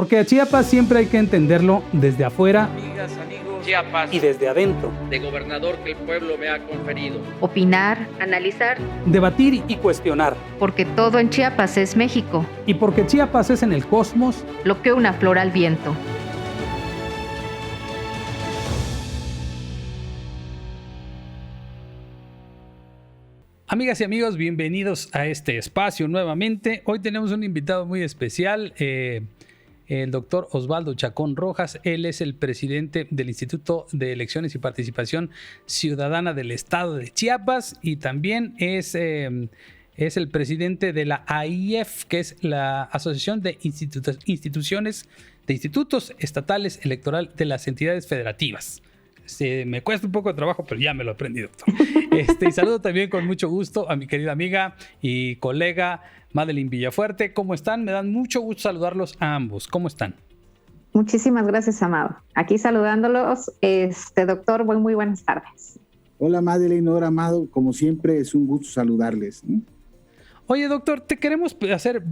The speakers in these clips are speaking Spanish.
Porque a Chiapas siempre hay que entenderlo desde afuera. Amigas, amigos, Chiapas. Y desde adentro. De gobernador que el pueblo me ha conferido. Opinar, analizar. Debatir y cuestionar. Porque todo en Chiapas es México. Y porque Chiapas es en el cosmos lo que una flor al viento. Amigas y amigos, bienvenidos a este espacio nuevamente. Hoy tenemos un invitado muy especial, el doctor Osvaldo Chacón Rojas. Él es el presidente del Instituto de Elecciones y Participación Ciudadana del Estado de Chiapas y también es el presidente de la AIEF, que es la Asociación de Institutos Estatales Electoral de las Entidades Federativas. Me cuesta un poco de trabajo, pero ya me lo aprendí, doctor. Y saludo también con mucho gusto a mi querida amiga y colega Madeline Villafuerte. ¿Cómo están? Me dan mucho gusto saludarlos a ambos. ¿Cómo están? Muchísimas gracias, Amado. Aquí saludándolos, doctor, muy buenas tardes. Hola, Madeline, hola, Amado. Como siempre, es un gusto saludarles. Oye, doctor, te queremos hacer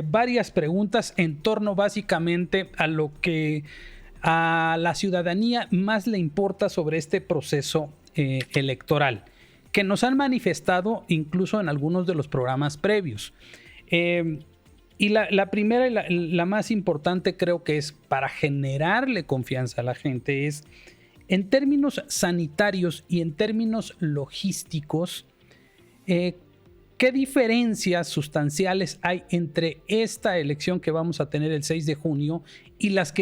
varias preguntas en torno básicamente a lo que a la ciudadanía más le importa sobre este proceso electoral, que nos han manifestado incluso en algunos de los programas previos. Y la primera y la más importante, creo que es para generarle confianza a la gente, es en términos sanitarios y en términos logísticos, ¿qué diferencias sustanciales hay entre esta elección que vamos a tener el 6 de junio y las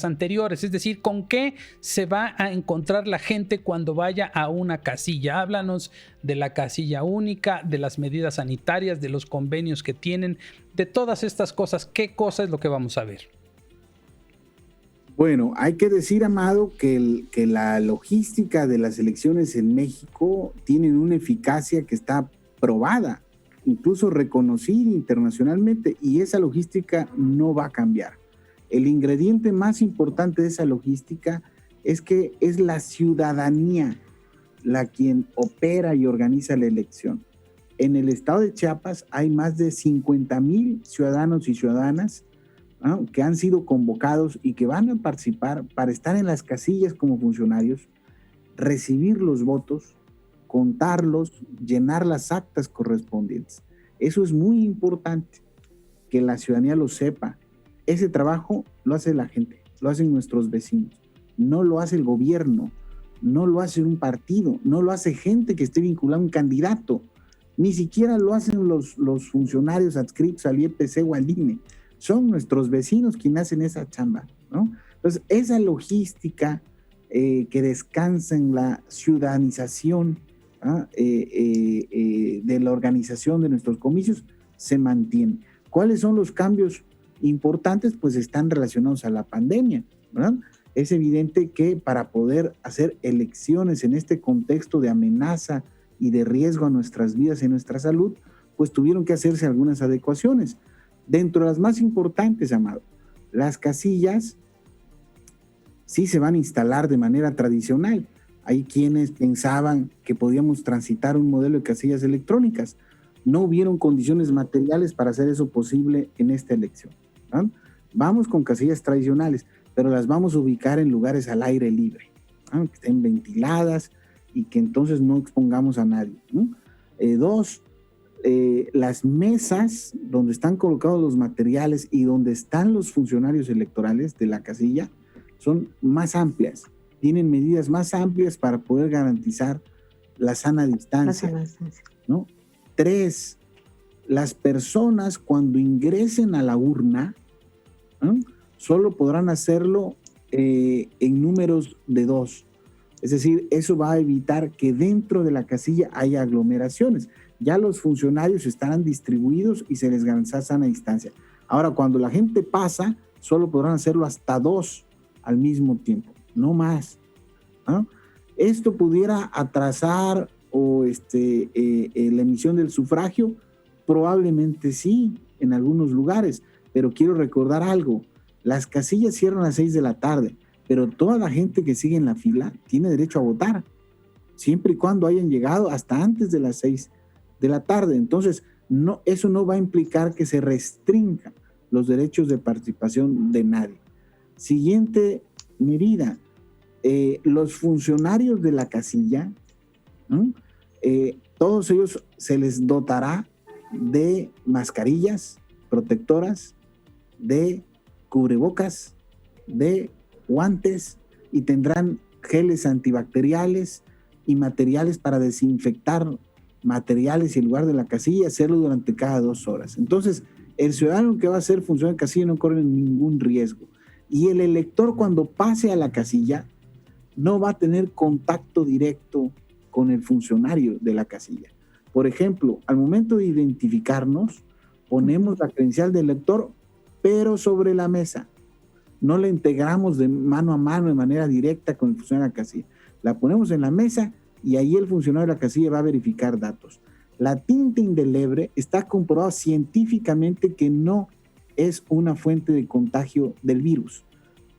anteriores? Es decir, ¿con qué se va a encontrar la gente cuando vaya a una casilla? Háblanos de la casilla única, de las medidas sanitarias, de los convenios que tienen, de todas estas cosas. ¿Qué cosa es lo que vamos a ver? Bueno, hay que decir, Amado, que la logística de las elecciones en México tiene una eficacia que está probada, incluso reconocida internacionalmente, y esa logística no va a cambiar. El ingrediente más importante de esa logística es que es la ciudadanía la quien opera y organiza la elección. En el estado de Chiapas hay más de 50,000 ciudadanos y ciudadanas, ¿no?, que han sido convocados y que van a participar para estar en las casillas como funcionarios, recibir los votos, contarlos, llenar las actas correspondientes. Eso es muy importante, que la ciudadanía lo sepa. Ese trabajo lo hace la gente, lo hacen nuestros vecinos, no lo hace el gobierno, no lo hace un partido, no lo hace gente que esté vinculada a un candidato, ni siquiera lo hacen los funcionarios adscritos al IEPC o al INE. Son nuestros vecinos quienes hacen esa chamba, ¿no? Entonces, esa logística que descansa en la ciudadanización de la organización de nuestros comicios se mantiene. ¿Cuáles son los cambios importantes? Pues están relacionados a la pandemia, ¿verdad? Es evidente que para poder hacer elecciones en este contexto de amenaza y de riesgo a nuestras vidas y nuestra salud, pues tuvieron que hacerse algunas adecuaciones. Dentro de las más importantes, Amado, las casillas sí se van a instalar de manera tradicional. Hay quienes pensaban que podíamos transitar un modelo de casillas electrónicas. No hubieron condiciones materiales para hacer eso posible en esta elección, ¿no? Vamos con casillas tradicionales, pero las vamos a ubicar en lugares al aire libre, ¿no?, que estén ventiladas y que entonces no expongamos a nadie, ¿no? Dos, las mesas donde están colocados los materiales y donde están los funcionarios electorales de la casilla son más amplias. Tienen medidas más amplias para poder garantizar la sana distancia, ¿no? 3, las personas cuando ingresen a la urna, ¿no?, solo podrán hacerlo en números de 2. Es decir, eso va a evitar que dentro de la casilla haya aglomeraciones. Ya los funcionarios estarán distribuidos y se les garantiza sana distancia. Ahora, cuando la gente pasa, solo podrán hacerlo hasta 2 al mismo tiempo, no más, ¿no? Esto pudiera atrasar la emisión del sufragio, probablemente sí, en algunos lugares, pero quiero recordar algo: las casillas cierran a las 6 de la tarde, pero toda la gente que sigue en la fila tiene derecho a votar, siempre y cuando hayan llegado hasta antes de las 6 de la tarde. Entonces, eso no va a implicar que se restrinja los derechos de participación de nadie. Siguiente medida, los funcionarios de la casilla, ¿no? Todos ellos se les dotará de mascarillas protectoras, de cubrebocas, de guantes, y tendrán geles antibacteriales y materiales para desinfectar materiales y el lugar de la casilla, hacerlo durante cada 2 horas. Entonces, el ciudadano que va a hacer función de casilla no corre ningún riesgo. Y el elector, cuando pase a la casilla, no va a tener contacto directo con el funcionario de la casilla. Por ejemplo, al momento de identificarnos, ponemos la credencial del elector, pero sobre la mesa. No la integramos de mano a mano de manera directa con el funcionario de la casilla. La ponemos en la mesa y ahí el funcionario de la casilla va a verificar datos. La tinta indeleble está comprobado científicamente que no es una fuente de contagio del virus,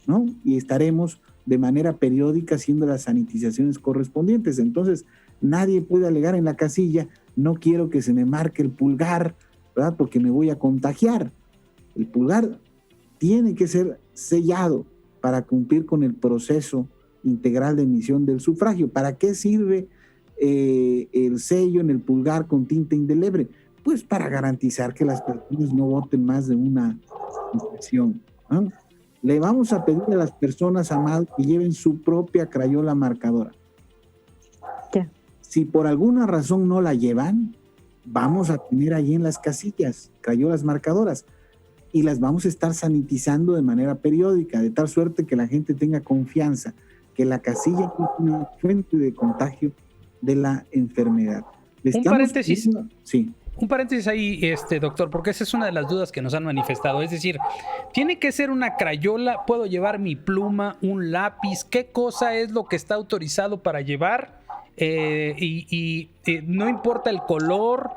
¿no? Y estaremos de manera periódica haciendo las sanitizaciones correspondientes. Entonces, nadie puede alegar en la casilla, no quiero que se me marque el pulgar, ¿verdad? Porque me voy a contagiar. El pulgar tiene que ser sellado para cumplir con el proceso integral de emisión del sufragio. ¿Para qué sirve el sello en el pulgar con tinta indeleble? Pues para garantizar que las personas no voten más de una impresión, ¿no? Le vamos a pedir a las personas, Amado, que lleven su propia crayola marcadora. Ya. Si por alguna razón no la llevan, vamos a tener allí en las casillas crayolas marcadoras y las vamos a estar sanitizando de manera periódica, de tal suerte que la gente tenga confianza que la casilla es una fuente de contagio de la enfermedad. Un paréntesis. Sí. Un paréntesis ahí, doctor, porque esa es una de las dudas que nos han manifestado. Es decir, ¿tiene que ser una crayola? ¿Puedo llevar mi pluma, un lápiz? ¿Qué cosa es lo que está autorizado para llevar? No importa el color,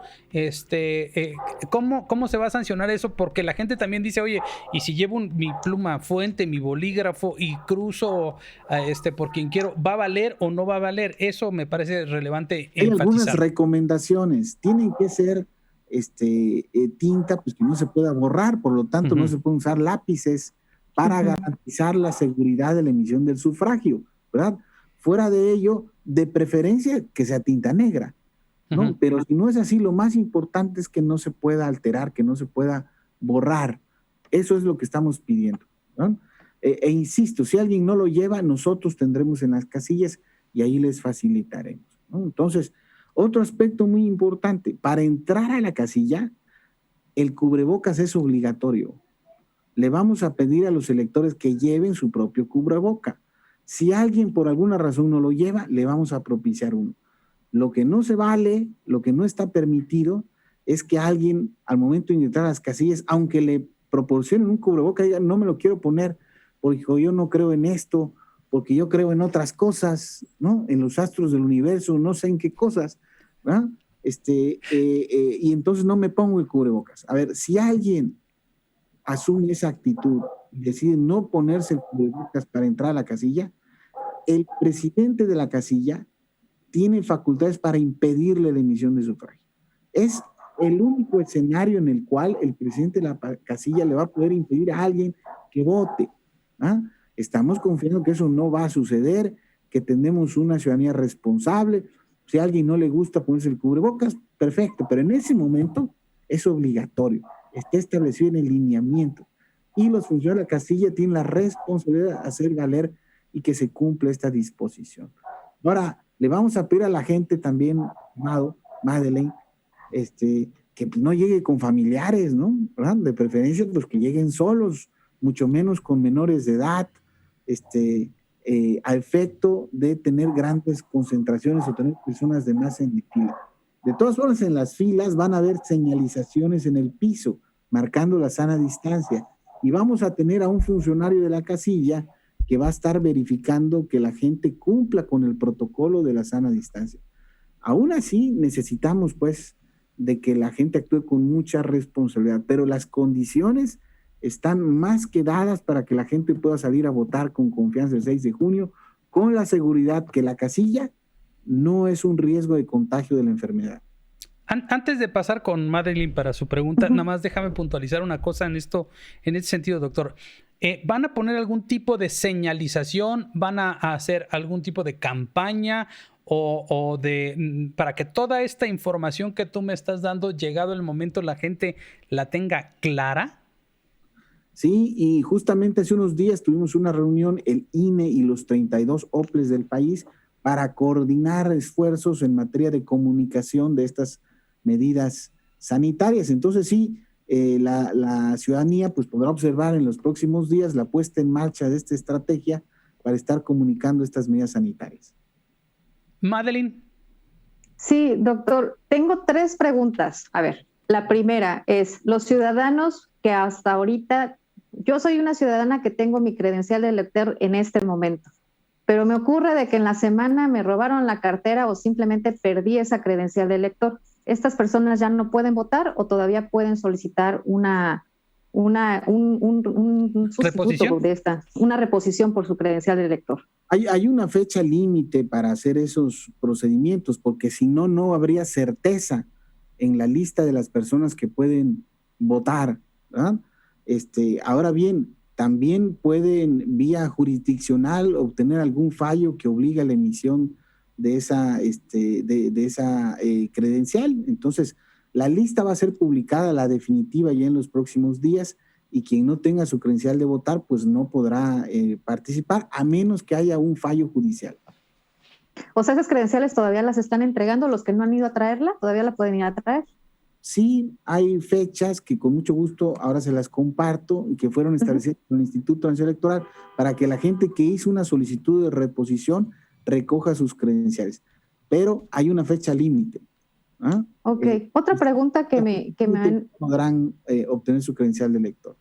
¿cómo se va a sancionar eso? Porque la gente también dice, oye, y si llevo mi pluma fuente, mi bolígrafo y cruzo por quien quiero, ¿va a valer o no va a valer? Eso me parece relevante Hay enfatizar. algunas recomendaciones, tienen que ser tinta pues que no se pueda borrar, por lo tanto no se pueden usar lápices para garantizar la seguridad de la emisión del sufragio, ¿verdad? Fuera de ello, de preferencia que sea tinta negra, ¿no? Pero si no es así, lo más importante es que no se pueda alterar, que no se pueda borrar. Eso es lo que estamos pidiendo, ¿no? Insisto, si alguien no lo lleva, nosotros tendremos en las casillas y ahí les facilitaremos, ¿no? Entonces, otro aspecto muy importante, para entrar a la casilla, el cubrebocas es obligatorio. Le vamos a pedir a los electores que lleven su propio cubreboca. Si alguien por alguna razón no lo lleva, le vamos a propiciar uno. Lo que no se vale, lo que no está permitido, es que alguien al momento de entrar a las casillas, aunque le proporcionen un cubreboca, diga, no me lo quiero poner porque yo no creo en esto, porque yo creo en otras cosas, ¿no? En los astros del universo, no sé en qué cosas, ¿verdad? Y entonces no me pongo el cubrebocas. A ver, si alguien asume esa actitud y decide no ponerse el cubrebocas para entrar a la casilla, el presidente de la casilla tiene facultades para impedirle la emisión de sufragio. Es el único escenario en el cual el presidente de la casilla le va a poder impedir a alguien que vote, ¿ah? Estamos confiando que eso no va a suceder, que tenemos una ciudadanía responsable. Si a alguien no le gusta ponerse el cubrebocas, perfecto, pero en ese momento es obligatorio, está establecido en el lineamiento y los funcionarios de la casilla tienen la responsabilidad de hacer valer y que se cumpla esta disposición. Ahora, le vamos a pedir a la gente también, Madeleine, que no llegue con familiares, ¿no? ¿Verdad? De preferencia, pues que lleguen solos, mucho menos con menores de edad, a efecto de tener grandes concentraciones o tener personas de más en fila. De todas formas, en las filas van a haber señalizaciones en el piso, marcando la sana distancia, y vamos a tener a un funcionario de la casilla que va a estar verificando que la gente cumpla con el protocolo de la sana distancia. Aún así, necesitamos, pues, de que la gente actúe con mucha responsabilidad, pero las condiciones están más que dadas para que la gente pueda salir a votar con confianza el 6 de junio, con la seguridad que la casilla no es un riesgo de contagio de la enfermedad. Antes de pasar con Madeline para su pregunta, nada más déjame puntualizar una cosa en este sentido, doctor. ¿Van a poner algún tipo de señalización? ¿Van a hacer algún tipo de campaña para que toda esta información que tú me estás dando, llegado el momento, la gente la tenga clara? Sí, y justamente hace unos días tuvimos una reunión, el INE y los 32 OPLES del país, para coordinar esfuerzos en materia de comunicación de estas medidas sanitarias. Entonces sí, la ciudadanía pues podrá observar en los próximos días la puesta en marcha de esta estrategia para estar comunicando estas medidas sanitarias. Madeline. Sí, doctor, tengo 3 preguntas. A ver, la primera es, los ciudadanos que hasta ahorita, yo soy una ciudadana que tengo mi credencial de elector en este momento, pero me ocurre de que en la semana me robaron la cartera o simplemente perdí esa credencial de elector. ¿Estas personas ya no pueden votar o todavía pueden solicitar un sustituto de una reposición por su credencial de elector? Hay una fecha límite para hacer esos procedimientos, porque si no, no habría certeza en la lista de las personas que pueden votar, ¿verdad? Ahora bien, también pueden vía jurisdiccional obtener algún fallo que obliga a la emisión de esa credencial. Entonces, la lista va a ser publicada, la definitiva, ya en los próximos días, y quien no tenga su credencial de votar, pues no podrá participar, a menos que haya un fallo judicial. O sea, esas credenciales todavía las están entregando, los que no han ido a traerla, todavía la pueden ir a traer. Sí, hay fechas que con mucho gusto ahora se las comparto y que fueron establecidas por el Instituto Nacional Electoral para que la gente que hizo una solicitud de reposición recoja sus credenciales. Pero hay una fecha límite. Ok. Otra pregunta que me han... Podrán obtener su credencial de elector.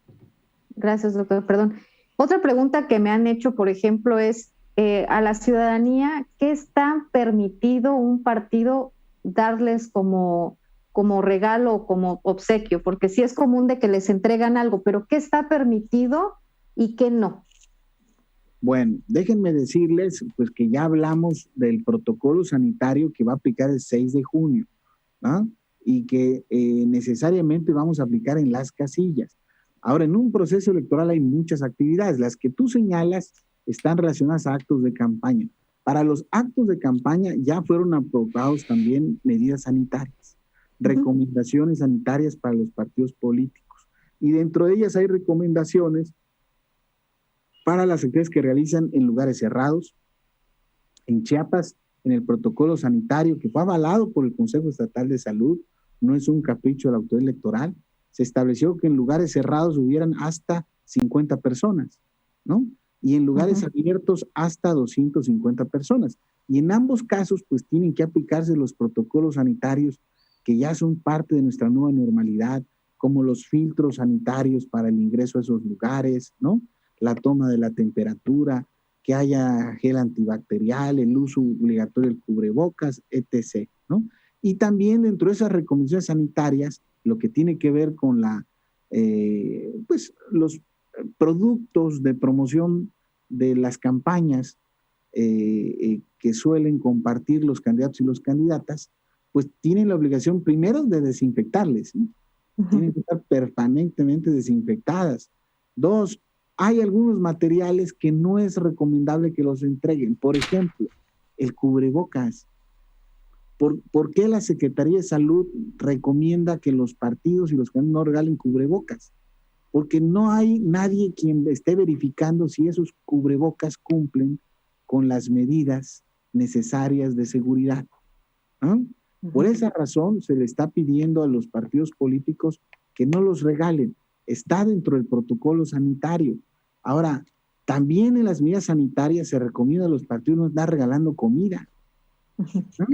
Gracias, doctor. Perdón. Otra pregunta que me han hecho, por ejemplo, es a la ciudadanía, ¿qué está permitido un partido darles como regalo o como obsequio? Porque sí es común de que les entregan algo, pero ¿qué está permitido y qué no? Bueno, déjenme decirles pues que ya hablamos del protocolo sanitario que va a aplicar el 6 de junio, ¿no? Y que necesariamente vamos a aplicar en las casillas. Ahora, en un proceso electoral hay muchas actividades. Las que tú señalas están relacionadas a actos de campaña. Para los actos de campaña ya fueron aprobados también medidas sanitarias, recomendaciones sanitarias para los partidos políticos. Y dentro de ellas hay recomendaciones para las actividades que realizan en lugares cerrados. En Chiapas, en el protocolo sanitario que fue avalado por el Consejo Estatal de Salud, no es un capricho de la autoridad electoral, se estableció que en lugares cerrados hubieran hasta 50 personas, ¿no? Y en lugares abiertos hasta 250 personas. Y en ambos casos, pues tienen que aplicarse los protocolos sanitarios que ya son parte de nuestra nueva normalidad, como los filtros sanitarios para el ingreso a esos lugares, ¿no? La toma de la temperatura, que haya gel antibacterial, el uso obligatorio del cubrebocas, etc., ¿no? Y también dentro de esas recomendaciones sanitarias, lo que tiene que ver con los productos de promoción de las campañas que suelen compartir los candidatos y las candidatas, pues tienen la obligación primero de desinfectarles, ¿no? Tienen que estar permanentemente desinfectadas. 2, hay algunos materiales que no es recomendable que los entreguen. Por ejemplo, el cubrebocas. ¿Por qué la Secretaría de Salud recomienda que los partidos y los candidatos no regalen cubrebocas? Porque no hay nadie quien esté verificando si esos cubrebocas cumplen con las medidas necesarias de seguridad, ¿no? Por esa razón se le está pidiendo a los partidos políticos que no los regalen. Está dentro del protocolo sanitario. Ahora, también en las medidas sanitarias se recomienda a los partidos no estar regalando comida, ¿no?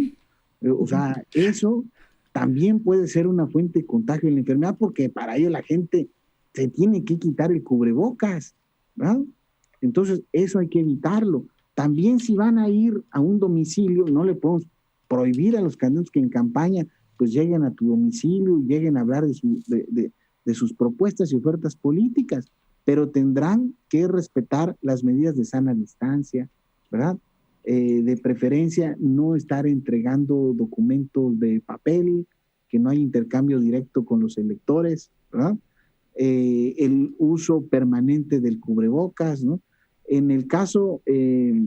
O sea, eso también puede ser una fuente de contagio de la enfermedad, porque para ello la gente se tiene que quitar el cubrebocas, ¿verdad? Entonces, eso hay que evitarlo. También si van a ir a un domicilio, no le podemos prohibir a los candidatos que en campaña pues lleguen a tu domicilio y lleguen a hablar de sus propuestas y ofertas políticas, pero tendrán que respetar las medidas de sana distancia, ¿verdad? De preferencia no estar entregando documentos de papel, que no hay intercambio directo con los electores, ¿verdad? El uso permanente del cubrebocas, ¿no? En el caso de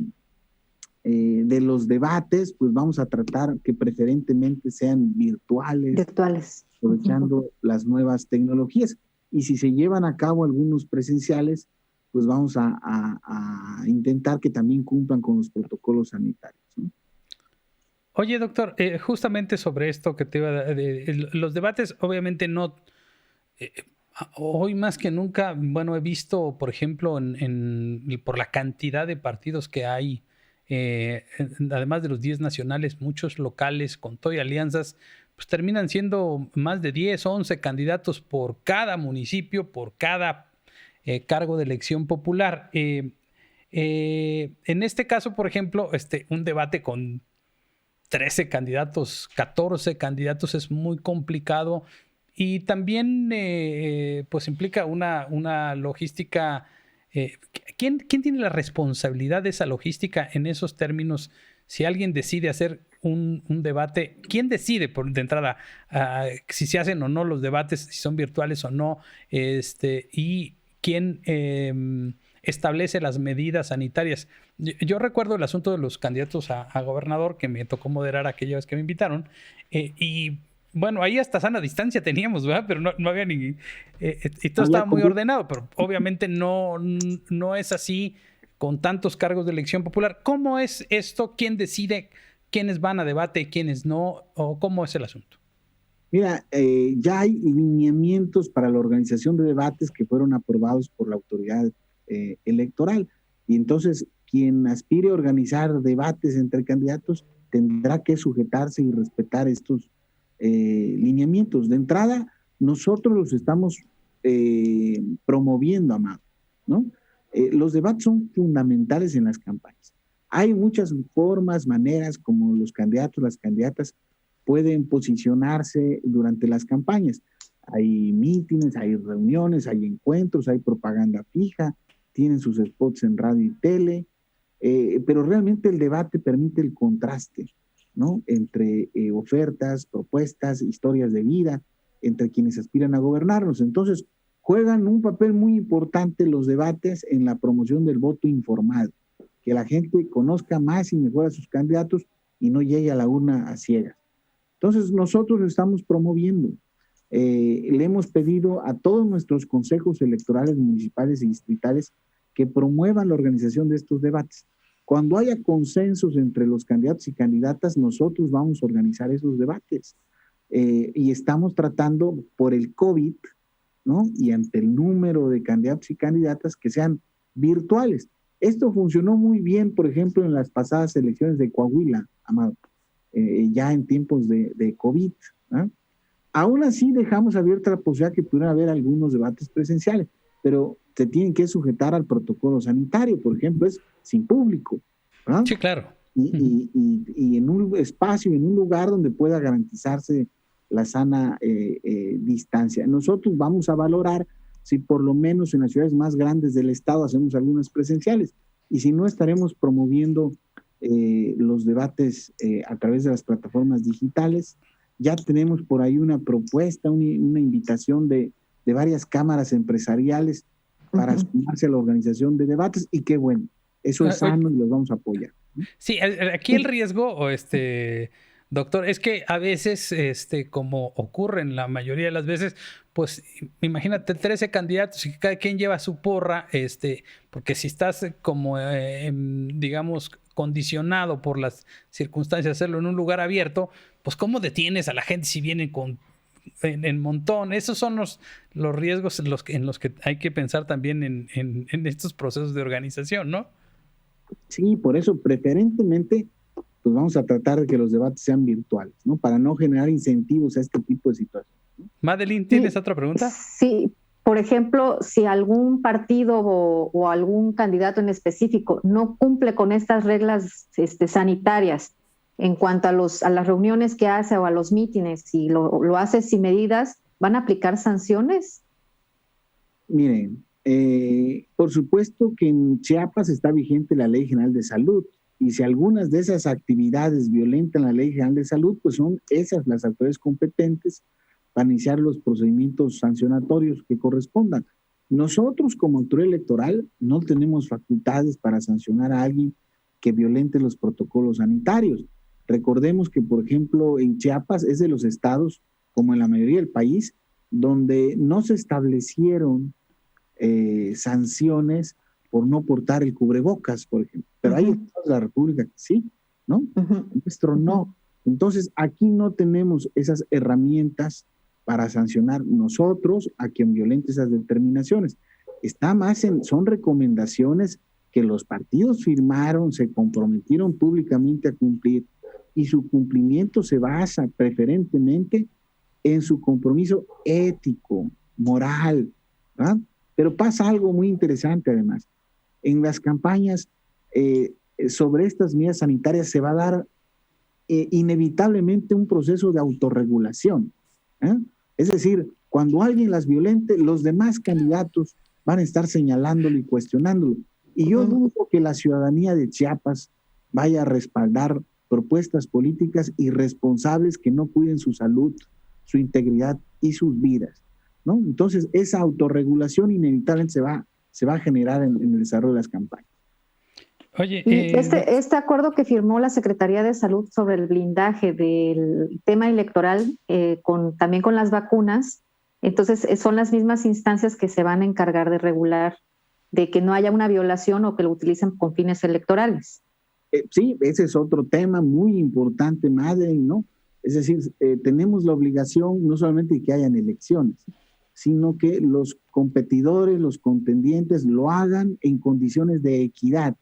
los debates, pues vamos a tratar que preferentemente sean virtuales. Aprovechando las nuevas tecnologías. Y si se llevan a cabo algunos presenciales, pues vamos a intentar que también cumplan con los protocolos sanitarios, ¿no? Oye, doctor, justamente sobre esto que te iba a los debates, obviamente no, hoy más que nunca, bueno, he visto, por ejemplo, por la cantidad de partidos que hay, además de los 10 nacionales, muchos locales con todo y alianzas, pues terminan siendo más de 10 o 11 candidatos por cada municipio, por cada cargo de elección popular. En este caso, por ejemplo, un debate con 13 candidatos, 14 candidatos es muy complicado y también pues implica una logística. ¿Quién tiene la responsabilidad de esa logística en esos términos? Si alguien decide hacer un debate, ¿quién decide de entrada si se hacen o no los debates, si son virtuales o no? Y quién establece las medidas sanitarias. Yo recuerdo el asunto de los candidatos a gobernador, que me tocó moderar aquella vez que me invitaron, y bueno, ahí hasta sana distancia teníamos, ¿verdad? Pero no había ni... y todo estaba muy ordenado, pero obviamente no es así con tantos cargos de elección popular. ¿Cómo es esto? ¿Quién decide quiénes van a debate y quiénes no? ¿O cómo es el asunto? Mira, ya hay lineamientos para la organización de debates que fueron aprobados por la autoridad electoral. Y entonces, quien aspire a organizar debates entre candidatos tendrá que sujetarse y respetar estos lineamientos. De entrada, nosotros los estamos promoviendo, Amado, ¿no? Los debates son fundamentales en las campañas. Hay muchas formas, maneras como los candidatos, las candidatas pueden posicionarse durante las campañas. Hay mítines, hay reuniones, hay encuentros, hay propaganda fija, tienen sus spots en radio y tele, pero realmente el debate permite el contraste, ¿no? Entre ofertas, propuestas, historias de vida, entre quienes aspiran a gobernarnos. Entonces, juegan un papel muy importante los debates en la promoción del voto informado, que la gente conozca más y mejor a sus candidatos y no llegue a la urna a ciegas. Entonces, nosotros lo estamos promoviendo. Le hemos pedido a todos nuestros consejos electorales municipales y distritales que promuevan la organización de estos debates. Cuando haya consensos entre los candidatos y candidatas, nosotros vamos a organizar esos debates. Y estamos tratando por el COVID, ¿no? Y ante el número de candidatos y candidatas que sean virtuales. Esto funcionó muy bien, por ejemplo, en las pasadas elecciones de Coahuila, Amado, ya en tiempos de COVID, ¿no? Aún así dejamos abierta la posibilidad que pudieran haber algunos debates presenciales, pero se tienen que sujetar al protocolo sanitario, por ejemplo, es sin público, ¿verdad? Sí, claro. Y en un espacio, en un lugar donde pueda garantizarse la sana distancia. Nosotros vamos a valorar si por lo menos en las ciudades más grandes del estado hacemos algunas presenciales, y si no, estaremos promoviendo los debates a través de las plataformas digitales. Ya tenemos por ahí una propuesta, una invitación de varias cámaras empresariales para sumarse a la organización de debates, y qué bueno, eso es sano y los vamos a apoyar. Sí, aquí el riesgo, doctor, es que a veces, como ocurre en la mayoría de las veces, pues imagínate 13 candidatos y cada quien lleva su porra, porque si estás como, digamos, condicionado por las circunstancias de hacerlo en un lugar abierto, pues ¿cómo detienes a la gente si vienen en montón? Esos son los riesgos en los que hay que pensar también en estos procesos de organización, ¿no? Sí, por eso preferentemente pues vamos a tratar de que los debates sean virtuales, ¿no? Para no generar incentivos a este tipo de situaciones, ¿no? Madeline, ¿tienes otra pregunta? Sí, por ejemplo, si algún partido o algún candidato en específico no cumple con estas reglas sanitarias en cuanto a las reuniones que hace o a los mítines, y lo hace sin medidas, ¿van a aplicar sanciones? Miren, por supuesto que en Chiapas está vigente la Ley General de Salud, Y si algunas de esas actividades violentan la Ley General de Salud, pues son esas las autoridades competentes para iniciar los procedimientos sancionatorios que correspondan. Nosotros como autoridad electoral no tenemos facultades para sancionar a alguien que violente los protocolos sanitarios. Recordemos que, por ejemplo, en Chiapas es de los estados, como en la mayoría del país, donde no se establecieron sanciones por no portar el cubrebocas, por ejemplo. Pero hay estados de la República que sí, ¿no? Nuestro no. Entonces, aquí no tenemos esas herramientas para sancionar nosotros a quien violente esas determinaciones. Está más son recomendaciones que los partidos firmaron, se comprometieron públicamente a cumplir, y su cumplimiento se basa preferentemente en su compromiso ético, moral, ¿verdad? Pero pasa algo muy interesante además. En las campañas sobre estas medidas sanitarias se va a dar inevitablemente un proceso de autorregulación. Es decir, cuando alguien las violente, los demás candidatos van a estar señalándolo y cuestionándolo. Y yo dudo que la ciudadanía de Chiapas vaya a respaldar propuestas políticas irresponsables que no cuiden su salud, su integridad y sus vidas, ¿no? Entonces, esa autorregulación inevitablemente se va a generar en el desarrollo de las campañas. Oye, este acuerdo que firmó la Secretaría de Salud sobre el blindaje del tema electoral, también con las vacunas, entonces son las mismas instancias que se van a encargar de regular de que no haya una violación o que lo utilicen con fines electorales. Sí, ese es otro tema muy importante, madre, ¿no? Es decir, tenemos la obligación no solamente de que hayan elecciones, sino que los competidores, los contendientes lo hagan en condiciones de equidad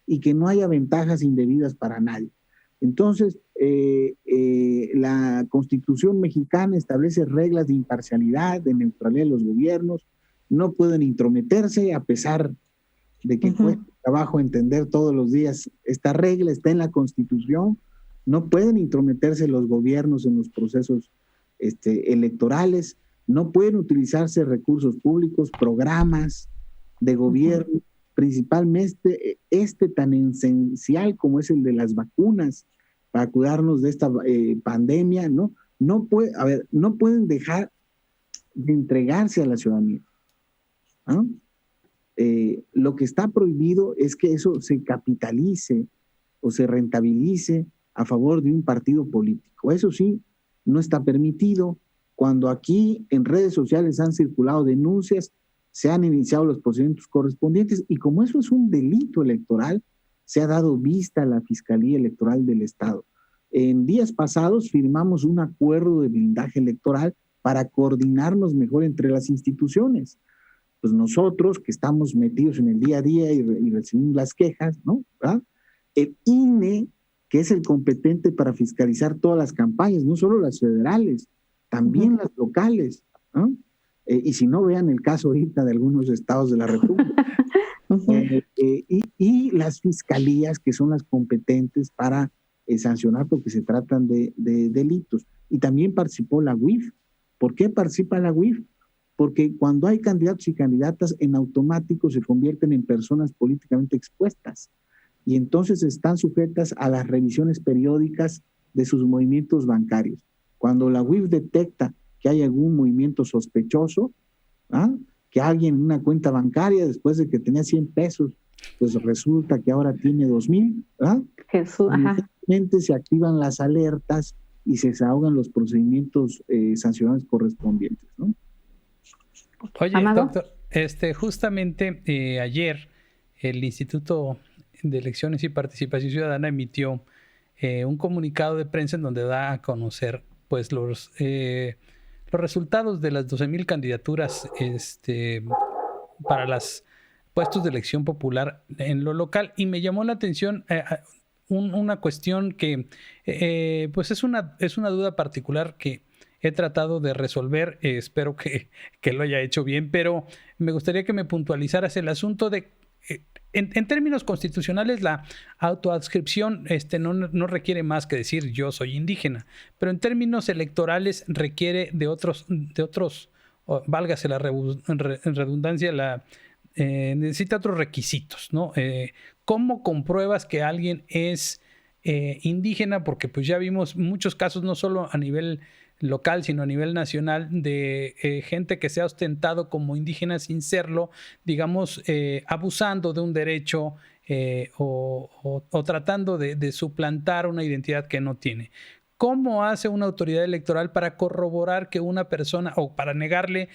y que no haya ventajas indebidas para nadie. Entonces, la Constitución mexicana establece reglas de imparcialidad, de neutralidad de los gobiernos, no pueden intrometerse a pesar de que cuesta trabajo entender todos los días. Esta regla está en la Constitución, no pueden intrometerse los gobiernos en los procesos electorales, no pueden utilizarse recursos públicos, programas de gobierno, principalmente tan esencial como es el de las vacunas para cuidarnos de esta pandemia, ¿no? No pueden dejar de entregarse a la ciudadanía, ¿no? Lo que está prohibido es que eso se capitalice o se rentabilice a favor de un partido político. Eso sí, no está permitido. Cuando aquí en redes sociales han circulado denuncias, se han iniciado los procedimientos correspondientes y como eso es un delito electoral, se ha dado vista a la Fiscalía Electoral del Estado. En días pasados firmamos un acuerdo de blindaje electoral para coordinarnos mejor entre las instituciones. Pues nosotros que estamos metidos en el día a día y recibimos las quejas, ¿no? ¿verdad? El INE, que es el competente para fiscalizar todas las campañas, no solo las federales, también las locales, ¿no? Y si no, vean el caso ahorita de algunos estados de la República. Y las fiscalías, que son las competentes para sancionar porque se tratan de delitos. Y también participó la UIF. ¿Por qué participa la UIF? Porque cuando hay candidatos y candidatas, en automático se convierten en personas políticamente expuestas y entonces están sujetas a las revisiones periódicas de sus movimientos bancarios. Cuando la UIF detecta que hay algún movimiento sospechoso, que alguien en una cuenta bancaria, después de que tenía 100 pesos, pues resulta que ahora tiene 2,000, se activan las alertas y se desahogan los procedimientos sancionables correspondientes, ¿no? Oye, doctor, justamente ayer el Instituto de Elecciones y Participación Ciudadana emitió un comunicado de prensa en donde da a conocer pues los resultados de las 12,000 candidaturas para los puestos de elección popular en lo local, y me llamó la atención una cuestión que pues es una duda particular que he tratado de resolver. Espero que lo haya hecho bien, pero me gustaría que me puntualizaras el asunto de en términos constitucionales la autoadscripción no requiere más que decir yo soy indígena, pero en términos electorales requiere de otros válgase la redundancia, necesita otros requisitos, ¿no? ¿Cómo compruebas que alguien es indígena? Porque pues ya vimos muchos casos, no solo a nivel local, sino a nivel nacional, de gente que se ha ostentado como indígena sin serlo, digamos, abusando de un derecho o tratando de suplantar una identidad que no tiene. ¿Cómo hace una autoridad electoral para corroborar que una persona, o para negarle,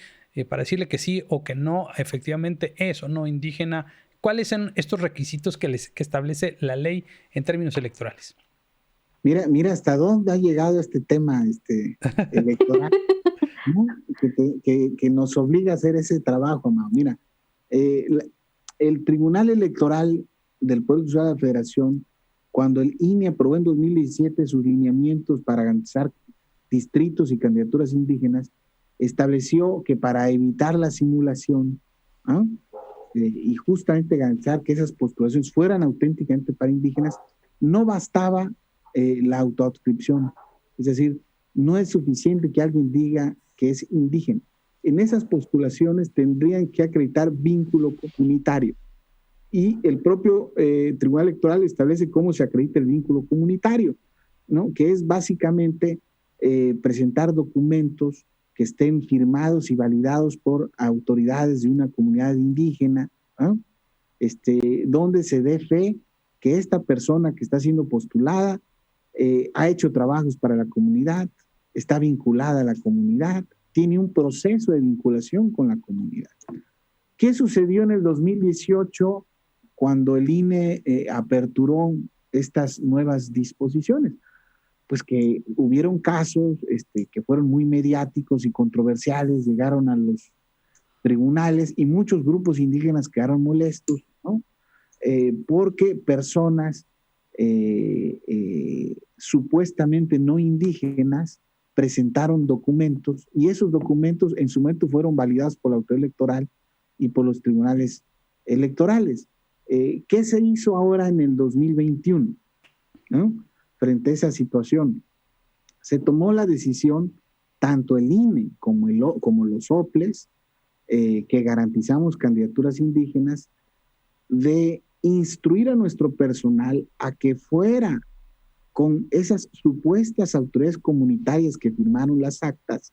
para decirle que sí o que no, efectivamente es o no indígena? ¿Cuáles son estos requisitos que establece la ley en términos electorales? Mira hasta dónde ha llegado este tema electoral, ¿no? que nos obliga a hacer ese trabajo, Mau. Mira, el Tribunal Electoral del Poder Judicial de la Federación, cuando el INE aprobó en 2017 sus lineamientos para garantizar distritos y candidaturas indígenas, estableció que para evitar la simulación, ¿no? Y justamente garantizar que esas postulaciones fueran auténticamente para indígenas, no bastaba la autoadscripción. Es decir, no es suficiente que alguien diga que es indígena. En esas postulaciones tendrían que acreditar vínculo comunitario. Y el propio Tribunal Electoral establece cómo se acredita el vínculo comunitario, ¿no? Que es básicamente presentar documentos que estén firmados y validados por autoridades de una comunidad indígena, ¿no? Donde se dé fe que esta persona que está siendo postulada ha hecho trabajos para la comunidad, está vinculada a la comunidad, tiene un proceso de vinculación con la comunidad. ¿Qué sucedió en el 2018 cuando el INE aperturó estas nuevas disposiciones? Pues que hubieron casos que fueron muy mediáticos y controversiales, llegaron a los tribunales y muchos grupos indígenas quedaron molestos, ¿no? Porque personas supuestamente no indígenas presentaron documentos y esos documentos en su momento fueron validados por la autoridad electoral y por los tribunales electorales. ¿Qué se hizo ahora en el 2021? ¿No? Frente a esa situación, se tomó la decisión, tanto el INE como los OPLES, que garantizamos candidaturas indígenas, de instruir a nuestro personal a que fuera con esas supuestas autoridades comunitarias que firmaron las actas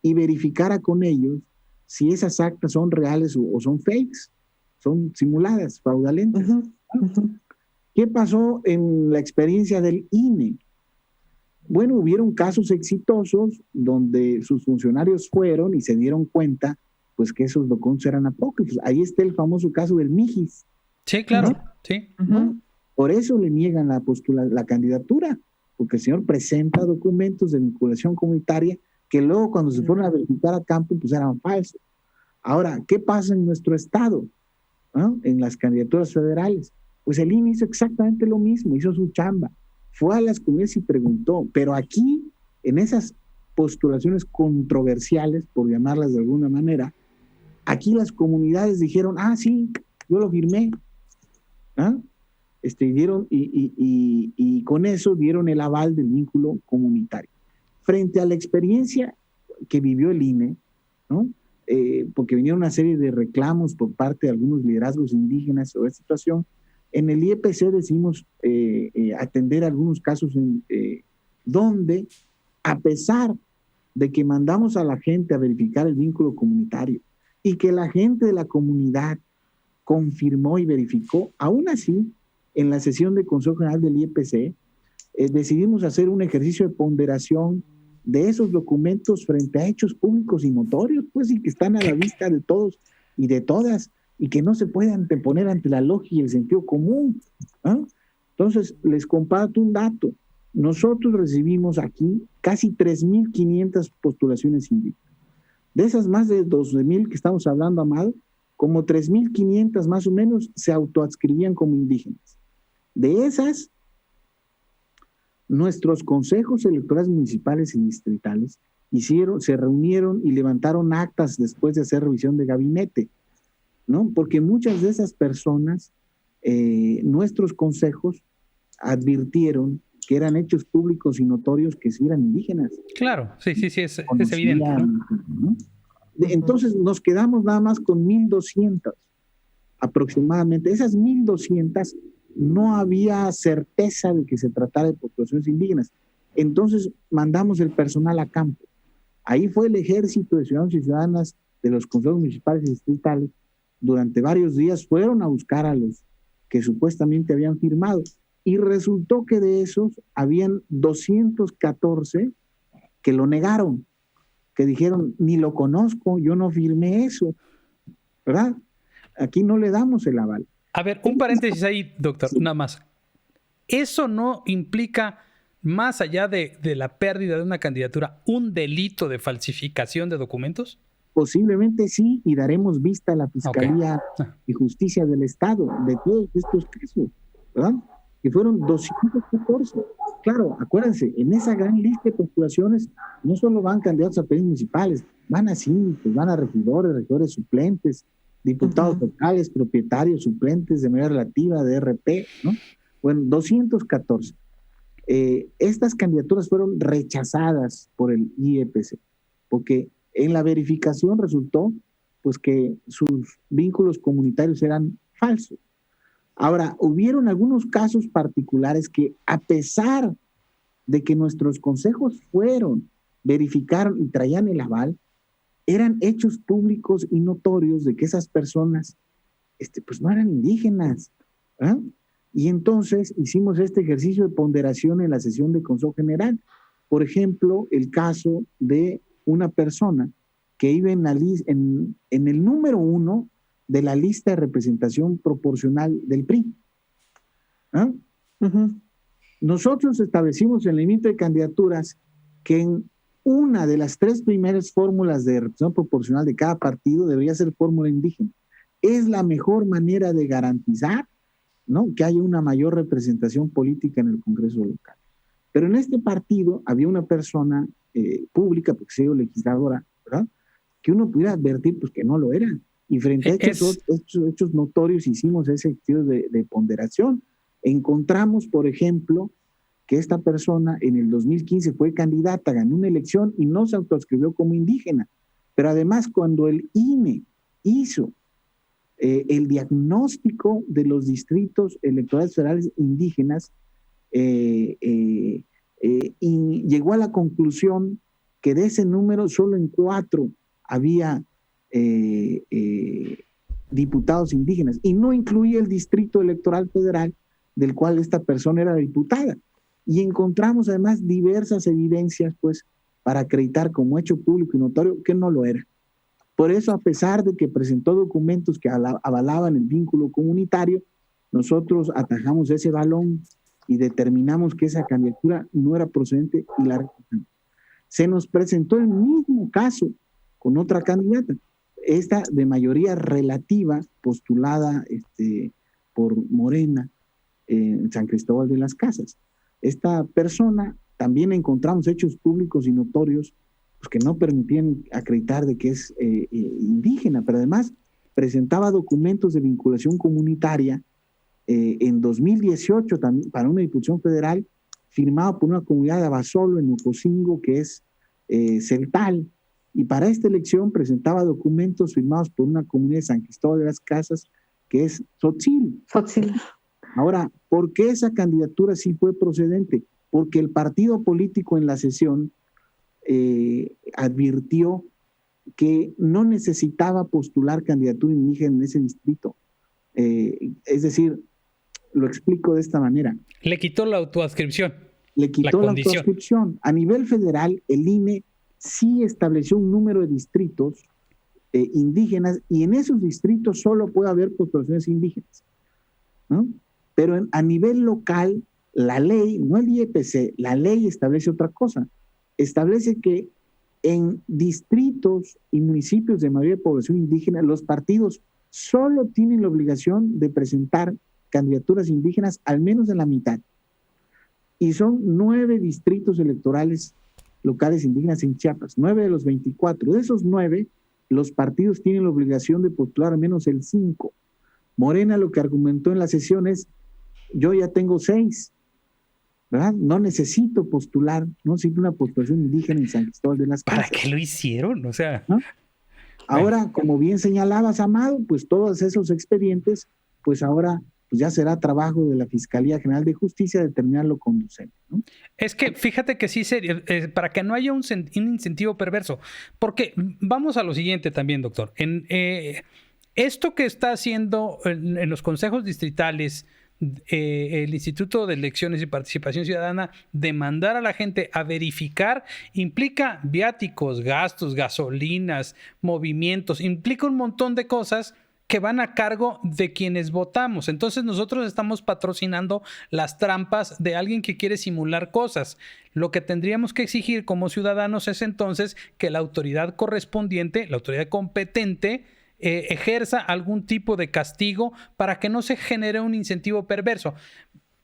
y verificara con ellos si esas actas son reales o son fakes, son simuladas, fraudulentas. ¿Qué pasó en la experiencia del INE? Bueno, hubieron casos exitosos donde sus funcionarios fueron y se dieron cuenta pues que esos documentos eran apócrifos. Ahí está el famoso caso del Mijis. Sí, claro, ¿no? Sí. ¿No? Por eso le niegan la candidatura, porque el señor presenta documentos de vinculación comunitaria que luego cuando se fueron a verificar a campo pues eran falsos. Ahora, ¿qué pasa en nuestro estado? ¿No? En las candidaturas federales. Pues el INE hizo exactamente lo mismo, hizo su chamba. Fue a las comunidades y preguntó, pero aquí, en esas postulaciones controversiales, por llamarlas de alguna manera, aquí las comunidades dijeron, sí, yo lo firmé. Y con eso dieron el aval del vínculo comunitario. Frente a la experiencia que vivió el INE, ¿no? Porque vinieron una serie de reclamos por parte de algunos liderazgos indígenas sobre esta situación, en el IEPC decidimos atender algunos casos donde, a pesar de que mandamos a la gente a verificar el vínculo comunitario y que la gente de la comunidad confirmó y verificó, aún así, en la sesión de Consejo General del IEPC, decidimos hacer un ejercicio de ponderación de esos documentos frente a hechos públicos y notorios, pues, y que están a la vista de todos y de todas, y que no se puede anteponer ante la lógica y el sentido común, ¿no? Entonces, les comparto un dato. Nosotros recibimos aquí casi 3.500 postulaciones indígenas. De esas más de 12.000 que estamos hablando, Amado, como 3.500 más o menos se autoadscribían como indígenas. De esas, nuestros consejos electorales municipales y distritales se reunieron y levantaron actas después de hacer revisión de gabinete, ¿no? Porque muchas de esas personas, nuestros consejos advirtieron que eran hechos públicos y notorios que sí eran indígenas. Claro, sí, es evidente, ¿no? Entonces nos quedamos nada más con 1.200. aproximadamente, esas 1,200, no había certeza de que se tratara de poblaciones indígenas. Entonces mandamos el personal a campo. Ahí fue el ejército de ciudadanos y ciudadanas de los consejos municipales y distritales. Durante varios días fueron a buscar a los que supuestamente habían firmado. Y resultó que de esos habían 214 que lo negaron, que dijeron, ni lo conozco, yo no firmé eso, ¿verdad? Aquí no le damos el aval. A ver, un paréntesis ahí, doctor, nada más. ¿Eso no implica, más allá de la pérdida de una candidatura, un delito de falsificación de documentos? Posiblemente sí, y daremos vista a la Fiscalía de Justicia del Estado de todos estos casos, ¿verdad? Que fueron 214. Claro, acuérdense, en esa gran lista de postulaciones no solo van candidatos a presidenciales municipales, van a síndicos, van a regidores suplentes, diputados locales, propietarios, suplentes de mayoría relativa, de RP, ¿no? Bueno, 214. Estas candidaturas fueron rechazadas por el IEPC, porque en la verificación resultó pues que sus vínculos comunitarios eran falsos. Ahora, hubieron algunos casos particulares que, a pesar de que nuestros consejos verificaron y traían el aval, eran hechos públicos y notorios de que esas personas pues no eran indígenas, ¿verdad? Y entonces hicimos este ejercicio de ponderación en la sesión de Consejo General. Por ejemplo, el caso de una persona que iba en el número 1 de la lista de representación proporcional del PRI. ¿Ah? Nosotros establecimos en el límite de candidaturas que en una de las 3 primeras fórmulas de representación proporcional de cada partido debería ser fórmula indígena. Es la mejor manera de garantizar, ¿no?, que haya una mayor representación política en el Congreso local. Pero en este partido había una persona pública, porque se dio legisladora, ¿verdad?, que uno pudiera advertir pues que no lo era. Y frente a estos hechos notorios hicimos ese ejercicio de ponderación. Encontramos, por ejemplo, que esta persona en el 2015 fue candidata, ganó una elección y no se autoadscribió como indígena. Pero además, cuando el INE hizo el diagnóstico de los distritos electorales federales indígenas, y llegó a la conclusión que de ese número solo en 4 había diputados indígenas, y no incluía el distrito electoral federal del cual esta persona era diputada. Y encontramos además diversas evidencias pues para acreditar como hecho público y notorio que no lo era. Por eso, a pesar de que presentó documentos que avalaban el vínculo comunitario, nosotros atajamos ese balón y determinamos que esa candidatura no era procedente y la rechazamos. Se nos presentó el mismo caso con otra candidata, esta de mayoría relativa, postulada por Morena en San Cristóbal de las Casas. Esta persona también encontramos hechos públicos y notorios pues, que no permitían acreditar de que es indígena, pero además presentaba documentos de vinculación comunitaria en 2018 también para una diputación federal firmado por una comunidad de Abasolo en Ocosingo que es celtal, y para esta elección presentaba documentos firmados por una comunidad de San Cristóbal de las Casas que es Tzotzil. Ahora, ¿por qué esa candidatura sí fue procedente? Porque el partido político en la sesión advirtió que no necesitaba postular candidatura indígena en ese distrito. Es decir, lo explico de esta manera. Le quitó la autoadscripción. Le quitó la autoadscripción. A nivel federal, el INE sí estableció un número de distritos indígenas, y en esos distritos solo puede haber postulaciones indígenas, ¿no? Pero a nivel local, la ley, no el IEPC, la ley establece otra cosa. Establece que en distritos y municipios de mayoría de población indígena, los partidos solo tienen la obligación de presentar candidaturas indígenas al menos en la mitad. Y son 9 distritos electorales locales indígenas en Chiapas, 9 de los 24. De esos 9, los partidos tienen la obligación de postular al menos el 5. Morena lo que argumentó en la sesión es, yo ya tengo 6, ¿verdad? No necesito postular, no necesito una postulación indígena en San Cristóbal de las Casas. ¿Para qué lo hicieron? O sea, ¿no? Ahora, como bien señalabas, Amado, pues todos esos expedientes, pues ahora pues ya será trabajo de la Fiscalía General de Justicia determinarlo conducente, ¿no? Es que fíjate que sí, para que no haya un incentivo perverso, porque vamos a lo siguiente también, doctor. Esto que está haciendo en los consejos distritales el Instituto de Elecciones y Participación Ciudadana de mandar a la gente a verificar implica viáticos, gastos, gasolinas, movimientos, implica un montón de cosas que van a cargo de quienes votamos. Entonces nosotros estamos patrocinando las trampas de alguien que quiere simular cosas. Lo que tendríamos que exigir como ciudadanos es entonces que la autoridad correspondiente, la autoridad competente, ejerza algún tipo de castigo para que no se genere un incentivo perverso.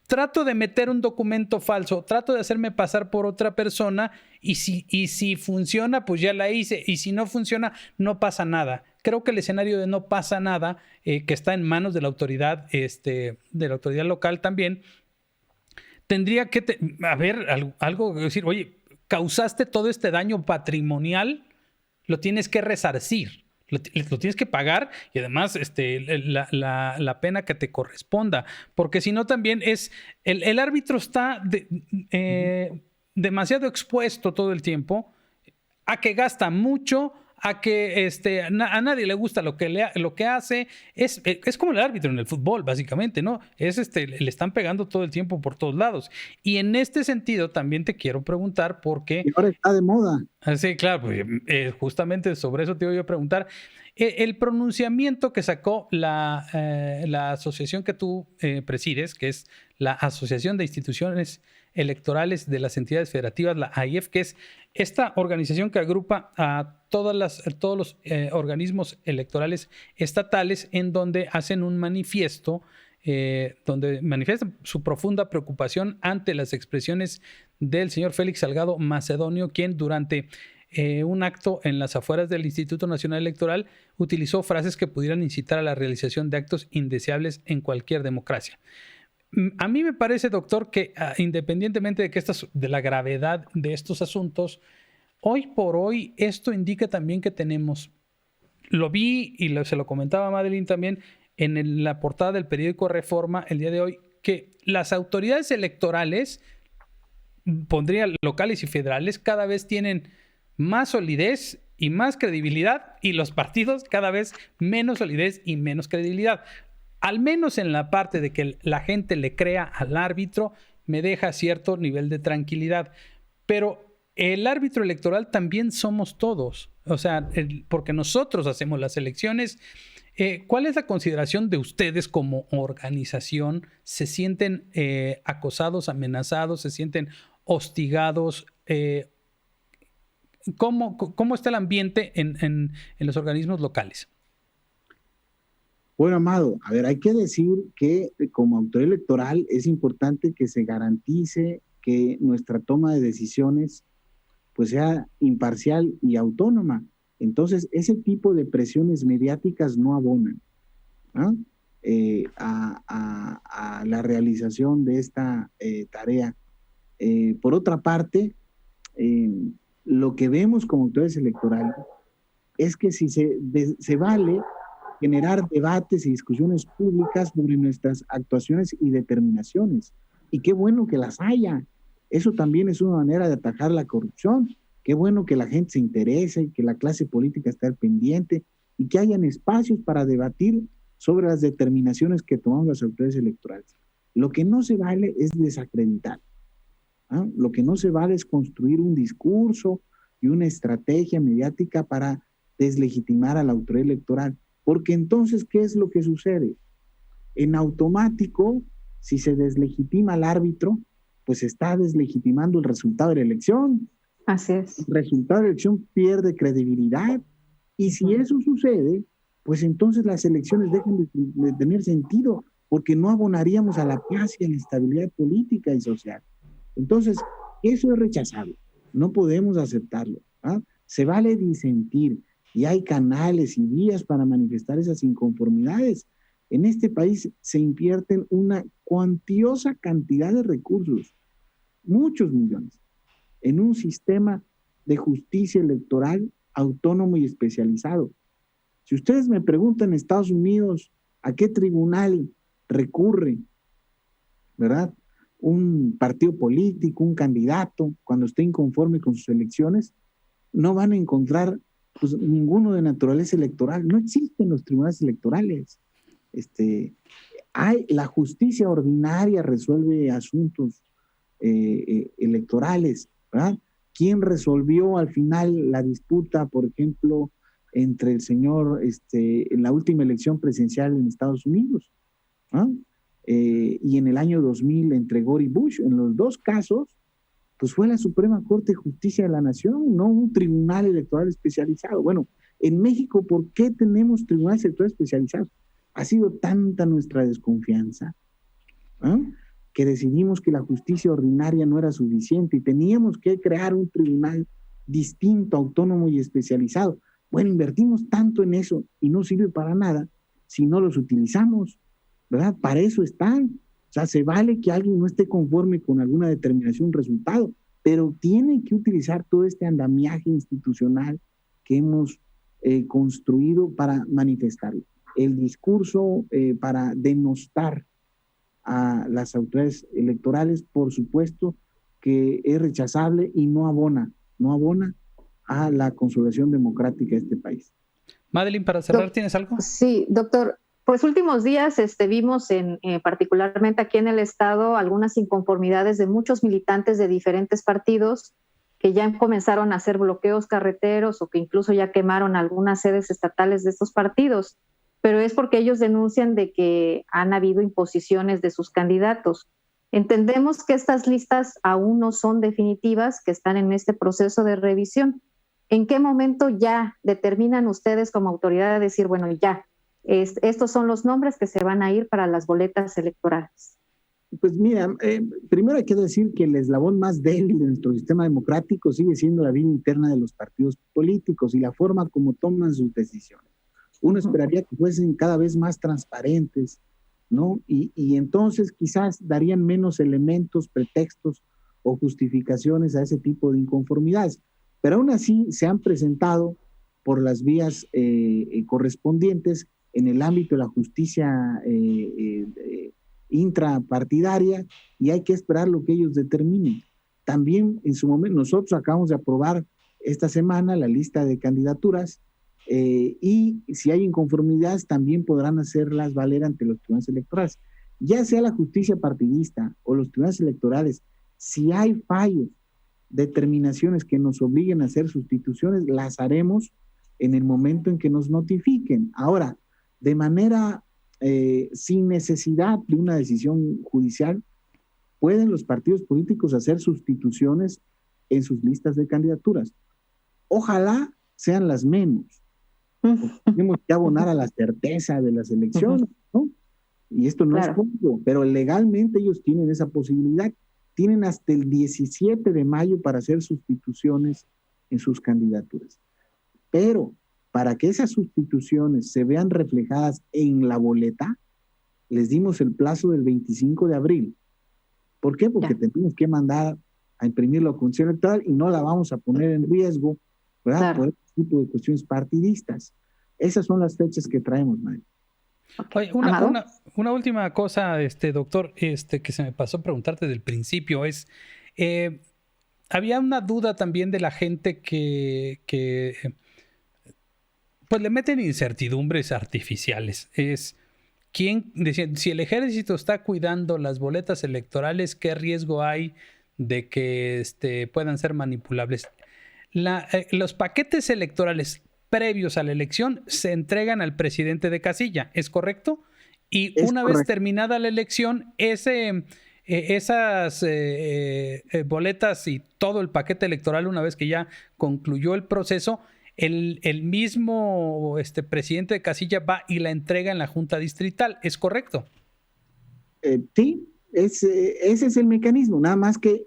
Trato de meter un documento falso, trato de hacerme pasar por otra persona y si funciona, pues ya la hice, y si no funciona, no pasa nada. Creo que el escenario de no pasa nada, que está en manos de la autoridad, de la autoridad local también, tendría que haber algo que decir, oye, causaste todo este daño patrimonial, lo tienes que resarcir. Lo tienes que pagar y además la pena que te corresponda, porque si no también es el árbitro está demasiado expuesto todo el tiempo a que gasta mucho, a que a nadie le gusta lo que hace. Es como el árbitro en el fútbol, básicamente, ¿no? Le están pegando todo el tiempo por todos lados. Y en este sentido también te quiero preguntar por qué... Y ahora está de moda. Sí, claro, pues, justamente sobre eso te voy a preguntar. El pronunciamiento que sacó la asociación que tú presides, que es la Asociación de Instituciones Electorales de las Entidades Federativas, la AIEF, que es esta organización que agrupa a todos los organismos electorales estatales, en donde hacen un manifiesto, donde manifiestan su profunda preocupación ante las expresiones del señor Félix Salgado Macedonio, quien durante un acto en las afueras del Instituto Nacional Electoral utilizó frases que pudieran incitar a la realización de actos indeseables en cualquier democracia. A mí me parece, doctor, que independientemente de la gravedad de estos asuntos, hoy por hoy esto indica también que tenemos, lo vi y se lo comentaba a Madeline también en la portada del periódico Reforma el día de hoy, que las autoridades electorales, pondría locales y federales, cada vez tienen más solidez y más credibilidad, y los partidos cada vez menos solidez y menos credibilidad. Al menos en la parte de que la gente le crea al árbitro, me deja cierto nivel de tranquilidad. Pero el árbitro electoral también somos todos. O sea, porque nosotros hacemos las elecciones. ¿Cuál es la consideración de ustedes como organización? ¿Se sienten acosados, amenazados? ¿Se sienten hostigados? ¿Cómo está el ambiente en los organismos locales? Bueno, Amado, a ver, hay que decir que como autoridad electoral es importante que se garantice que nuestra toma de decisiones pues sea imparcial y autónoma. Entonces, ese tipo de presiones mediáticas no abonan, ¿no? A la realización de esta tarea. Por otra parte, lo que vemos como autoridades electorales es que si se vale generar debates y discusiones públicas sobre nuestras actuaciones y determinaciones. Y qué bueno que las haya. Eso también es una manera de atajar la corrupción. Qué bueno que la gente se interese y que la clase política esté al pendiente y que hayan espacios para debatir sobre las determinaciones que tomamos las autoridades electorales. Lo que no se vale es desacreditar. ¿Ah? Lo que no se vale es construir un discurso y una estrategia mediática para deslegitimar a la autoridad electoral. Porque entonces, ¿qué es lo que sucede? En automático, si se deslegitima al árbitro, pues se está deslegitimando el resultado de la elección. Así es. El resultado de la elección pierde credibilidad. Y si eso sucede, pues entonces las elecciones dejan de tener sentido, porque no abonaríamos a la paz y a la estabilidad política y social. Entonces, eso es rechazable. No podemos aceptarlo. ¿Ah? Se vale disentir. Y hay canales y vías para manifestar esas inconformidades. En este país se invierten una cuantiosa cantidad de recursos, muchos millones, en un sistema de justicia electoral autónomo y especializado. Si ustedes me preguntan en Estados Unidos a qué tribunal recurre, ¿verdad?, un partido político, un candidato, cuando esté inconforme con sus elecciones, no van a encontrar pues, ninguno de naturaleza electoral. No existen los tribunales electorales. La justicia ordinaria resuelve asuntos electorales, ¿verdad? ¿Quién resolvió al final la disputa, por ejemplo, entre el señor, en la última elección presidencial en Estados Unidos? ¿No? Y en el año 2000 entre Gore y Bush. En los dos casos, pues fue la Suprema Corte de Justicia de la Nación, no un tribunal electoral especializado. Bueno, en México, ¿por qué tenemos tribunales electorales especializados? Ha sido tanta nuestra desconfianza, ¿eh?, que decidimos que la justicia ordinaria no era suficiente y teníamos que crear un tribunal distinto, autónomo y especializado. Bueno, invertimos tanto en eso y no sirve para nada si no los utilizamos, ¿verdad? Para eso están. O sea, se vale que alguien no esté conforme con alguna determinación, resultado, pero tiene que utilizar todo este andamiaje institucional que hemos construido para manifestarlo. El discurso para denostar a las autoridades electorales, por supuesto que es rechazable y no abona a la consolidación democrática de este país. Madeline, para cerrar, ¿tienes algo? Sí, doctor. Pues últimos días vimos particularmente aquí en el estado algunas inconformidades de muchos militantes de diferentes partidos que ya comenzaron a hacer bloqueos carreteros o que incluso ya quemaron algunas sedes estatales de estos partidos, pero es porque ellos denuncian de que han habido imposiciones de sus candidatos. Entendemos que estas listas aún no son definitivas, que están en este proceso de revisión. ¿En qué momento ya determinan ustedes como autoridad de decir, bueno, ya, estos son los nombres que se van a ir para las boletas electorales? Pues mira, primero hay que decir que el eslabón más débil de nuestro sistema democrático sigue siendo la vida interna de los partidos políticos y la forma como toman sus decisiones. Uno esperaría que fuesen cada vez más transparentes, ¿no? Y entonces quizás darían menos elementos, pretextos o justificaciones a ese tipo de inconformidades. Pero aún así se han presentado por las vías correspondientes en el ámbito de la justicia intrapartidaria y hay que esperar lo que ellos determinen. También en su momento nosotros acabamos de aprobar esta semana la lista de candidaturas y si hay inconformidades también podrán hacerlas valer ante los tribunales electorales. Ya sea la justicia partidista o los tribunales electorales, si hay fallos, determinaciones que nos obliguen a hacer sustituciones, las haremos en el momento en que nos notifiquen. Ahora, de manera sin necesidad de una decisión judicial, pueden los partidos políticos hacer sustituciones en sus listas de candidaturas. Ojalá sean las menos. Tenemos que abonar a la certeza de las elecciones, ¿no? Y esto no es justo, pero legalmente ellos tienen esa posibilidad. Tienen hasta el 17 de mayo para hacer sustituciones en sus candidaturas. Pero para que esas sustituciones se vean reflejadas en la boleta, les dimos el plazo del 25 de abril. ¿Por qué? Porque tenemos que mandar a imprimir la Comisión Electoral y no la vamos a poner en riesgo, ¿verdad? Por este tipo de cuestiones partidistas. Esas son las fechas que traemos, María. Oye, una última cosa, doctor, que se me pasó preguntarte del principio es, había una duda también de la gente que pues le meten incertidumbres artificiales. Es decía, si el ejército está cuidando las boletas electorales, ¿qué riesgo hay de que puedan ser manipulables? Los paquetes electorales previos a la elección se entregan al presidente de casilla, ¿es correcto? Y una vez terminada la elección, esas boletas y todo el paquete electoral, una vez que ya concluyó el proceso, el mismo presidente de casilla va y la entrega en la Junta Distrital, ¿es correcto? Sí, ese es el mecanismo, nada más que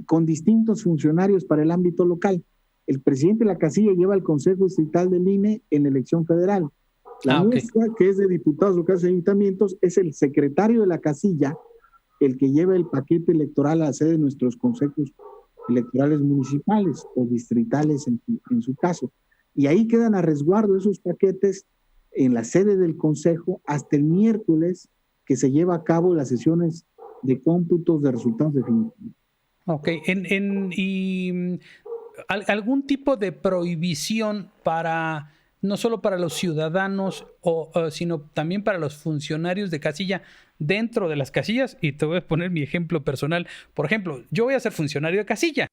con distintos funcionarios para el ámbito local. El presidente de la casilla lleva el Consejo Distrital del INE en elección federal. La nuestra, que es de diputados locales y ayuntamientos, es el secretario de la casilla el que lleva el paquete electoral a la sede de nuestros consejos electorales municipales o distritales en su caso. Y ahí quedan a resguardo esos paquetes en la sede del Consejo hasta el miércoles que se lleva a cabo las sesiones de cómputos de resultados definitivos. Ok, ¿algún tipo de prohibición para, no solo para los ciudadanos, sino también para los funcionarios de casilla dentro de las casillas? Y te voy a poner mi ejemplo personal. Por ejemplo, yo voy a ser funcionario de casilla.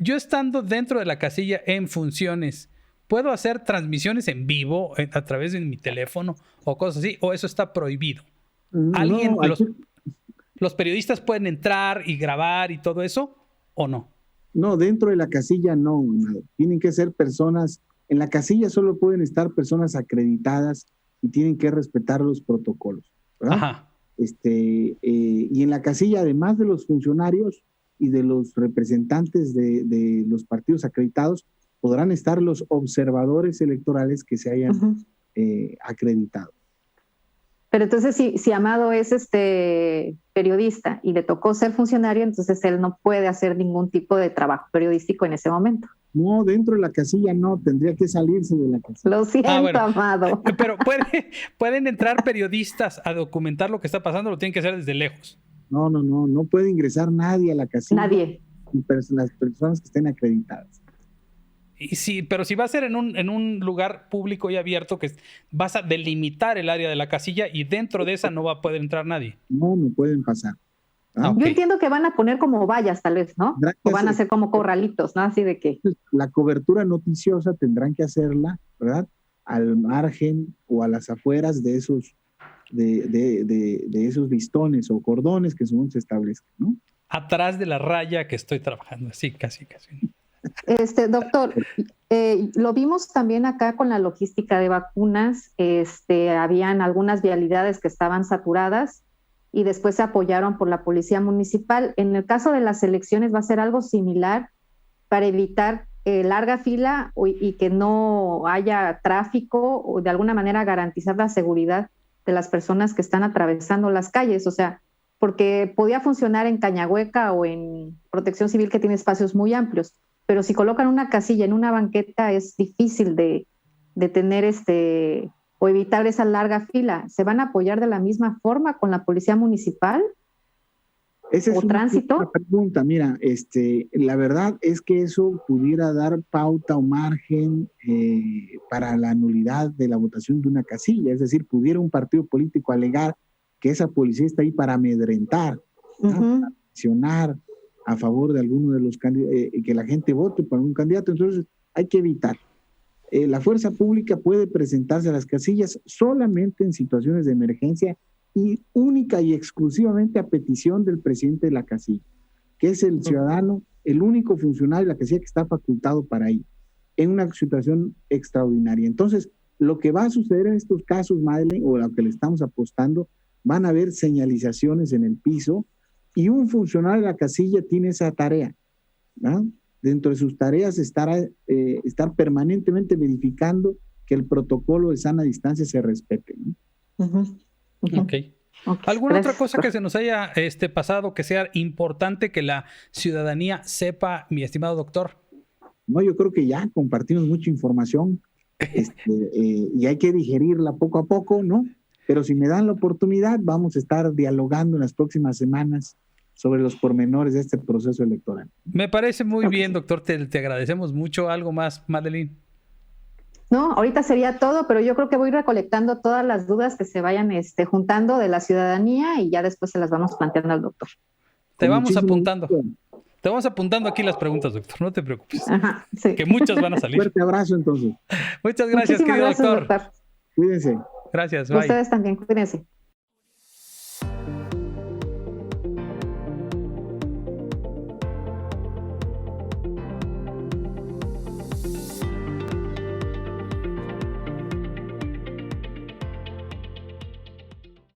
Yo estando dentro de la casilla en funciones, ¿puedo hacer transmisiones en vivo a través de mi teléfono o cosas así? ¿O eso está prohibido? ¿Alguien, los periodistas pueden entrar y grabar y todo eso o no? No, dentro de la casilla no. Tienen que ser personas, en la casilla solo pueden estar personas acreditadas y tienen que respetar los protocolos, ¿verdad? Ajá. Y en la casilla, además de los funcionarios y de los representantes de los partidos acreditados, podrán estar los observadores electorales que se hayan acreditado. Pero entonces, si Amado es periodista y le tocó ser funcionario, entonces él no puede hacer ningún tipo de trabajo periodístico en ese momento. No, dentro de la casilla no, tendría que salirse de la casilla. Lo siento, Amado. Pero ¿pueden entrar periodistas a documentar lo que está pasando o lo tienen que hacer desde lejos? No puede ingresar nadie a la casilla. Nadie. Las personas que estén acreditadas. Y sí, pero si va a ser en un lugar público y abierto, que vas a delimitar el área de la casilla y dentro de esa no va a poder entrar nadie. No pueden pasar. ¿Ah? Yo entiendo que van a poner como vallas, tal vez, ¿no? O van a hacer como corralitos, ¿no? Así de que... La cobertura noticiosa tendrán que hacerla, ¿verdad? Al margen o a las afueras de esos esos listones o cordones que según se establezcan, ¿no? Atrás de la raya que estoy trabajando, así, casi. Doctor, lo vimos también acá con la logística de vacunas. Habían algunas vialidades que estaban saturadas y después se apoyaron por la policía municipal. En el caso de las elecciones va a ser algo similar para evitar larga fila y que no haya tráfico o de alguna manera garantizar la seguridad de las personas que están atravesando las calles. O sea, porque podía funcionar en Cañahueca o en Protección Civil, que tiene espacios muy amplios, pero si colocan una casilla en una banqueta es difícil de tener o evitar esa larga fila. ¿Se van a apoyar de la misma forma con la policía municipal? Esa es tránsito? Una pregunta. Mira, la verdad es que eso pudiera dar pauta o margen para la nulidad de la votación de una casilla. Es decir, pudiera un partido político alegar que esa policía está ahí para amedrentar, para presionar a favor de alguno de los candidatos, que la gente vote por un candidato. Entonces hay que evitar. La fuerza pública puede presentarse a las casillas solamente en situaciones de emergencia y única y exclusivamente a petición del presidente de la casilla, que es el ciudadano, el único funcionario de la casilla que está facultado para ir en una situación extraordinaria. Entonces, lo que va a suceder en estos casos, Madeleine, o a lo que le estamos apostando, van a haber señalizaciones en el piso y un funcionario de la casilla tiene esa tarea, ¿no? Dentro de sus tareas estar permanentemente verificando que el protocolo de sana distancia se respete, ¿no? Okay. ¿Alguna otra cosa que se nos haya pasado que sea importante que la ciudadanía sepa, mi estimado doctor? No, yo creo que ya compartimos mucha información y hay que digerirla poco a poco, ¿no? Pero si me dan la oportunidad, vamos a estar dialogando en las próximas semanas sobre los pormenores de este proceso electoral. Me parece muy bien, doctor. Te agradecemos mucho. ¿Algo más, Madeleine? No, ahorita sería todo, pero yo creo que voy recolectando todas las dudas que se vayan juntando de la ciudadanía y ya después se las vamos planteando al doctor. Te vamos apuntando. Te vamos apuntando aquí las preguntas, doctor. No te preocupes. Ajá, sí. Que muchas van a salir. Fuerte abrazo, entonces. Muchas gracias, querido doctor. Cuídense. Gracias, bye. Ustedes también, cuídense.